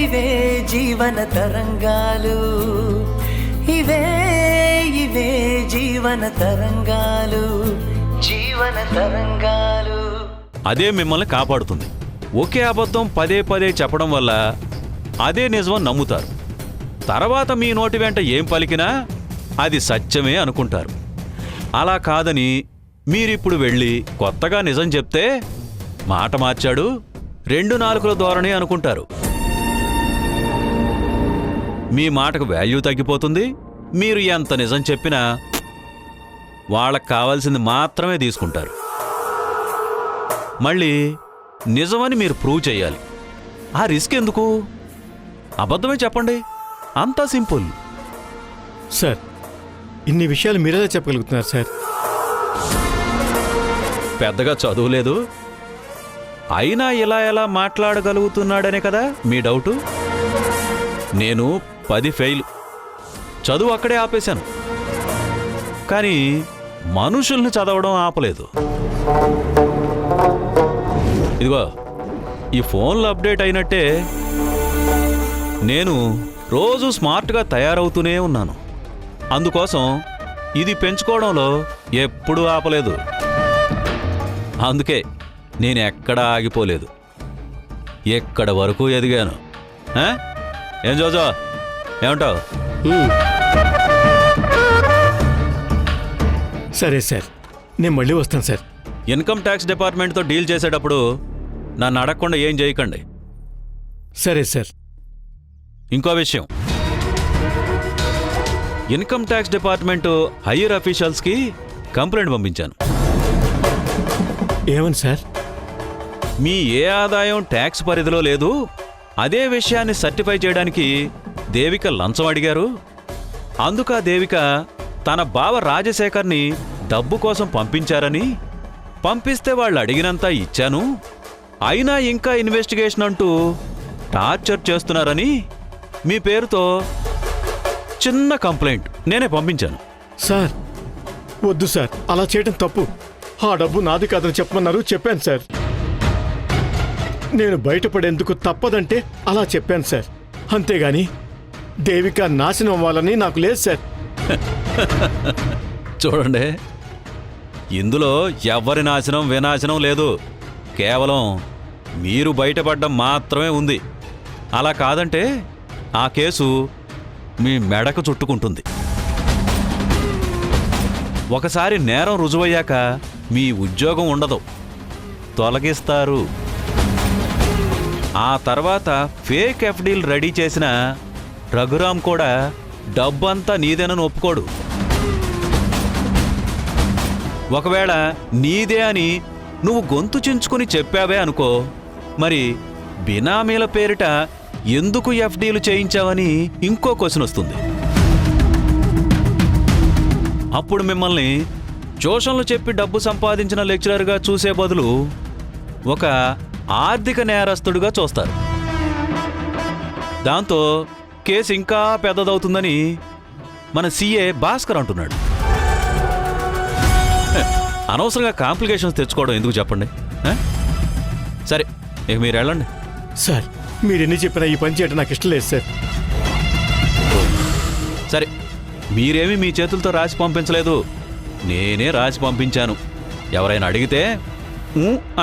ఇవే జీవన తరంగాలు, ఇవే ఇవే జీవన తరంగాలు, జీవన తరంగాలు. అదే మిమ్మల్ని కాపాడుతుంది. ఒకే అబద్ధం పదే పదే చెప్పడం వల్ల అదే నిజం నమ్ముతారు. తర్వాత మీ నోటి వెంట ఏం పలికినా అది సత్యమే అనుకుంటారు. అలా కాదని మీరిప్పుడు వెళ్ళి కొత్తగా నిజం చెప్తే మాట మార్చాడు, 2 నాలుకల ధోరణి అనుకుంటారు. మీ మాటకు వాల్యూ తగ్గిపోతుంది. మీరు ఎంత నిజం చెప్పినా వాళ్ళకు కావాల్సింది మాత్రమే తీసుకుంటారు. మళ్ళీ నిజమని మీరు ప్రూవ్ చేయాలి. ఆ రిస్క్ ఎందుకు? అబద్ధమే చెప్పండి, అంతా సింపుల్. సార్, ఇన్ని విషయాలు మీరేలా చెప్పగలుగుతున్నారు సార్? పెద్దగా చదువులేదు, అయినా ఇలా ఎలా మాట్లాడగలుగుతున్నాడనే కదా మీ డౌటు. నేను 10 ఫెయిల్, చదువు అక్కడే ఆపేశాను. కానీ మనుషుల్ని చదవడం ఆపలేదు. ఇదిగో ఈ ఫోన్లు అప్డేట్ అయినట్టే నేను రోజు స్మార్ట్గా తయారవుతూనే ఉన్నాను. అందుకోసం ఇది పెంచుకోవడంలో ఎప్పుడూ ఆపలేదు. అందుకే నేను ఎక్కడా ఆగిపోలేదు, ఎక్కడ వరకు ఎదిగాను. ఏం జోజో, ఏమంటావు? సరే సార్, నేను మళ్ళీ వస్తాను సార్. ఇన్కమ్ ట్యాక్స్ డిపార్ట్మెంట్తో డీల్ చేసేటప్పుడు నన్ను అడగకుండా ఏం చేయకండి. సరే సార్. ఇంకో విషయం, ఇన్కమ్ ట్యాక్స్ డిపార్ట్మెంటు హయ్యర్ అఫీషియల్స్కి కంప్లైంట్ పంపించాను. ఏమని సార్? మీ ఏ ఆదాయం ట్యాక్స్ పరిధిలో లేదు, అదే విషయాన్ని సర్టిఫై చేయడానికి దేవిక లంచం అడిగారు. అందుకు ఆ దేవిక తన బావ రాజశేఖర్ని డబ్బు కోసం పంపించారని, పంపిస్తే వాళ్ళు అడిగినంత ఇచ్చాను, అయినా ఇంకా ఇన్వెస్టిగేషన్ అంటూ టార్చర్ చేస్తున్నారని మీ పేరుతో చిన్న కంప్లైంట్ నేనే పంపించాను. సార్ వద్దు సార్, అలా చేయడం తప్పు. ఆ డబ్బు నాది కాదని చెప్పమన్నారు, చెప్పాను సార్. నేను బయటపడేందుకు తప్పదంటే అలా చెప్పాను సార్, అంతేగాని దేవిక నాశనం అవ్వాలని నాకు లేదు సార్. చూడండి, ఇందులో ఎవరి నాశనం వినాశనం లేదు, కేవలం మీరు బయటపడ్డం మాత్రమే ఉంది. అలా కాదంటే ఆ కేసు మీ మెడకు చుట్టుకుంటుంది. ఒకసారి నేరం రుజువయ్యాక మీ ఉద్యోగం ఉండదు, తొలగిస్తారు. ఆ తర్వాత ఫేక్ ఎఫ్డీలు రెడీ చేసిన రఘురామ్ కూడా డబ్బంతా నీదేనని ఒప్పుకోడు. ఒకవేళ నీదే అని నువ్వు గొంతు చించుకుని చెప్పావే అనుకో, మరి బినామీల పేరిట ఎందుకు ఎఫ్డీలు చేయించావని ఇంకో క్వశ్చన్ వస్తుంది. అప్పుడు మిమ్మల్ని ట్యూషన్లు చెప్పి డబ్బు సంపాదించిన లెక్చరర్గా చూసే బదులు ఒక ఆర్థిక నేరస్తుడిగా చూస్తారు. దాంతో కేసు ఇంకా పెద్దదవుతుందని మన సీఏ భాస్కర్ అంటున్నాడు. అనవసరంగా కాంప్లికేషన్స్ తెచ్చుకోవడం ఎందుకు చెప్పండి. సరే, ఇక మీరు వెళ్ళండి. సార్, మీరెన్ని చెప్పినా ఈ పని చేయడం నాకు ఇష్టం లేదు సార్. సరే, మీరేమీ మీ చేతులతో రాసి పంపించలేదు, నేనే రాసి పంపించాను. ఎవరైనా అడిగితే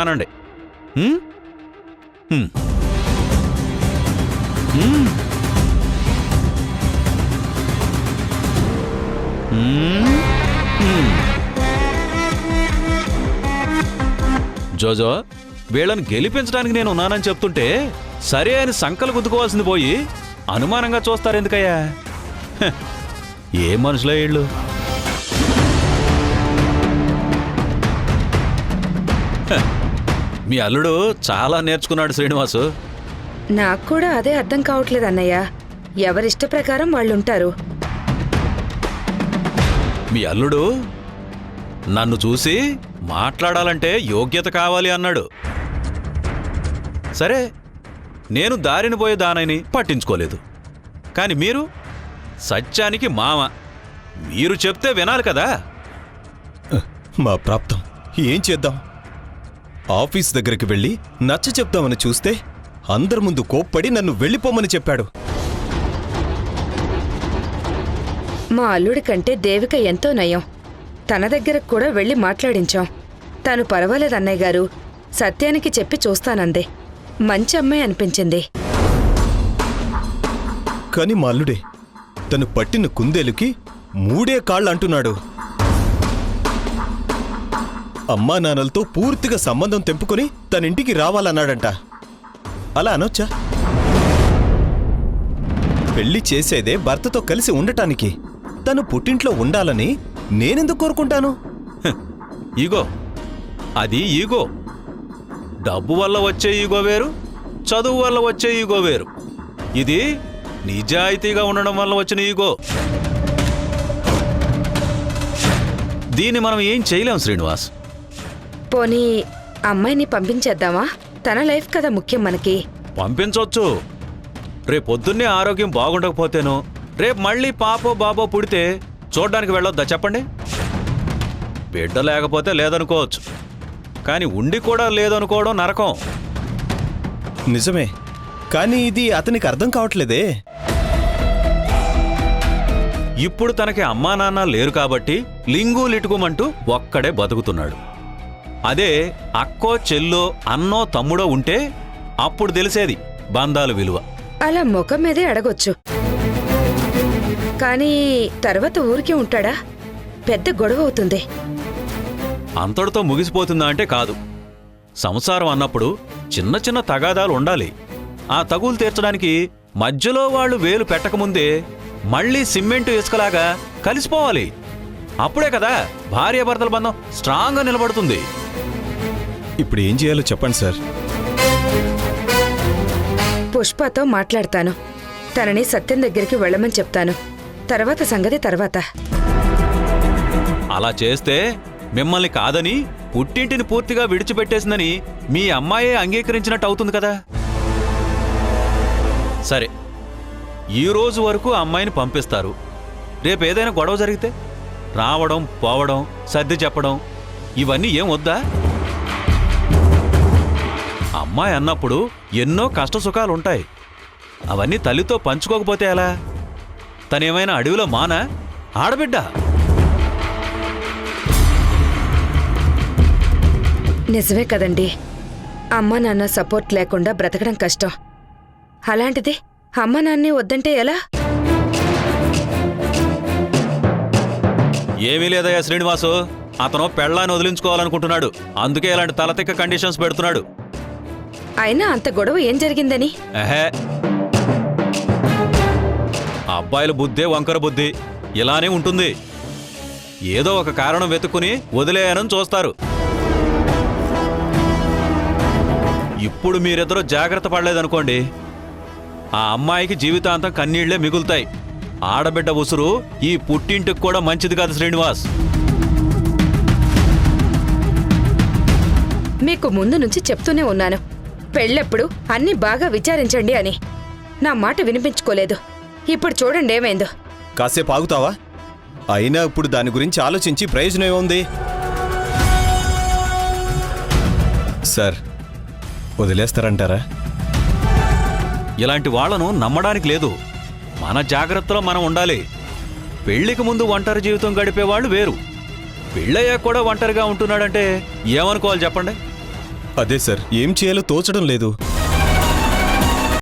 అనండి. జోజో, వీళ్ళని గెలిపించడానికి నేను ఉన్నానని చెప్తుంటే సరే అని సంకలు గుద్దుకోవాల్సింది పోయి అనుమానంగా చూస్తారెందుకయ్యా? ఏ మనుషులే వీళ్ళు? మీ అల్లుడు చాలా నేర్చుకున్నాడు శ్రీనివాసు. నాకు కూడా అదే అర్థం కావట్లేదు అన్నయ్య. ఎవరిష్ట ప్రకారం వాళ్ళుంటారు. మీ అల్లుడు నన్ను చూసి మాట్లాడాలంటే యోగ్యత కావాలి అన్నాడు. సరే, నేను దారిని పోయే దానని పట్టించుకోలేదు. కానీ మీరు సత్యానికి మామ, మీరు చెప్తే వినాలి కదా. మా ప్రాప్తం ఏం చేద్దాం? ఆఫీస్ దగ్గరికి వెళ్ళి నచ్చ చెప్దామని చూస్తే అందరి ముందు కోప్పడి నన్ను వెళ్ళిపోమని చెప్పాడు. మా అల్లుడి కంటే దేవిక ఎంతో నయం. తన దగ్గరకు కూడా వెళ్ళి మాట్లాడించాం. తను పర్వాలేదు అన్నయ్య గారు, సత్యానికి చెప్పి చూస్తానందే. మంచి అమ్మాయి అనిపించింది. కాని మా అల్లుడే తను పట్టిన కుందేలుకి 3 కాళ్ళు అంటున్నాడు. అమ్మా నాన్నలతో పూర్తిగా సంబంధం తెంపుకొని తనింటికి రావాలన్నాడంట. అలా అనొచ్చా? పెళ్లి చేసేదే భర్తతో కలిసి ఉండటానికి. తను పుట్టింట్లో ఉండాలని నేనెందుకు కోరుకుంటాను? ఈగో, అది ఈగో. డబ్బు వల్ల వచ్చే ఈగో వేరు, చదువు వల్ల వచ్చే ఈగో వేరు. ఇది నిజాయితీగా ఉండడం వల్ల వచ్చిన ఈగో. దీన్ని మనం ఏం చేయలేం శ్రీనివాస్. పోనీ అమ్మాయిని పంపించేద్దామా? తన లైఫ్ కదా ముఖ్యం మనకి. పంపించవచ్చు. రేపొద్దున్నే ఆరోగ్యం బాగుండకపోతేనో, రేపు మళ్ళీ పాపో బాబో పుడితే చూడ్డానికి వెళ్ళొద్దా చెప్పండి? బిడ్డ లేకపోతే లేదనుకోవచ్చు, కానీ ఉండి కూడా లేదనుకోవడం నరకం. నిజమే, కానీ ఇది అతనికి అర్థం కావట్లేదే. ఇప్పుడు తనకి అమ్మా నాన్న లేరు కాబట్టి లింగు లిటుకుమంటూ ఒక్కడే బతుకుతున్నాడు. అదే అక్కో చెల్లో అన్నో తమ్ముడో ఉంటే అప్పుడు తెలిసేది బంధాల విలువ. అలా ముఖం మీదే అడగొచ్చు, కానీ తర్వాత ఊరికే ఉంటాడా? పెద్ద గొడవ అవుతుంది. అంతటితో ముగిసిపోతుందా అంటే కాదు. సంసారం అన్నప్పుడు చిన్న చిన్న తగాదాలు ఉండాలి. ఆ తగులు తీర్చడానికి మధ్యలో వాళ్ళు వేలు పెట్టకముందే మళ్ళీ సిమెంటు ఇసుకలాగా కలిసిపోవాలి. అప్పుడే కదా భార్యాభర్తల బంధం స్ట్రాంగ్గా నిలబడుతుంది. ఇప్పుడు ఏం చేయాలో చెప్పండి సార్. పుష్పతో మాట్లాడతాను. తనని సత్యం దగ్గరికి వెళ్ళమని చెప్తాను. తర్వాత సంగతి తర్వాత. అలా చేస్తే మిమ్మల్ని కాదని పుట్టింటిని పూర్తిగా విడిచిపెట్టేసిందని మీ అమ్మాయే అంగీకరించినట్టు అవుతుంది కదా. సరే, ఈ రోజు వరకు అమ్మాయిని పంపిస్తారు. రేపేదైనా గొడవ జరిగితే రావడం పోవడం సర్ది చెప్పడం ఇవన్నీ ఏం వద్దా? అమ్మాయి అన్నప్పుడు ఎన్నో కష్ట సుఖాలుంటాయి. అవన్నీ తల్లితో పంచుకోకపోతే ఎలా? తనేమైనా అడవిలో మానా? ఆడబిడ్డ. నిజమే కదండి, అమ్మా నాన్న సపోర్ట్ లేకుండా బ్రతకడం కష్టం. అలాంటిది అమ్మా నాన్నే వద్దంటే ఎలా? ఏమీ లేదయ్యా శ్రీనివాసు, అతను పెళ్ళాన్ని వదిలించుకోవాలనుకుంటున్నాడు. అందుకే ఇలాంటి తలతిక్క కండిషన్స్ పెడుతున్నాడు. అయినా అంత గొడవ ఏం జరిగిందని? ఎహే, అబ్బాయిల బుద్ధే వంకర బుద్ధి. ఇలానే ఉంటుంది. ఏదో ఒక కారణం వెతుక్కుని వదిలేయనని చూస్తారు. ఇప్పుడు మీరిద్దరూ జాగ్రత్త పడలేదనుకోండి, ఆ అమ్మాయికి జీవితాంతం కన్నీళ్లే మిగులుతాయి. ఆడబిడ్డ ఉసురు ఈ పుట్టింటికి కూడా మంచిది కాదు శ్రీనివాస్. మీకు ముందు నుంచి చెప్తూనే ఉన్నాను, పెళ్ళెప్పుడు అన్నీ బాగా విచారించండి అని. నా మాట వినిపించుకోలేదు. ఇప్పుడు చూడండి ఏమైందో. కాసేపు ఆగుతావా? అయినా ఇప్పుడు దాని గురించి ఆలోచించి ప్రయోజనం ఏముంది? సార్, వదిలేస్తారంటారా? ఇలాంటి వాళ్లను నమ్మడానికి లేదు. మన జాగ్రత్తలో మనం ఉండాలి. పెళ్లికి ముందు ఒంటరి జీవితం గడిపేవాళ్లు వేరు. పెళ్ళయ్యాక కూడా ఒంటరిగా ఉంటున్నాడంటే ఏమనుకోవాలి చెప్పండి? అదే సార్, ఏం చేయాలో తోచడం లేదు.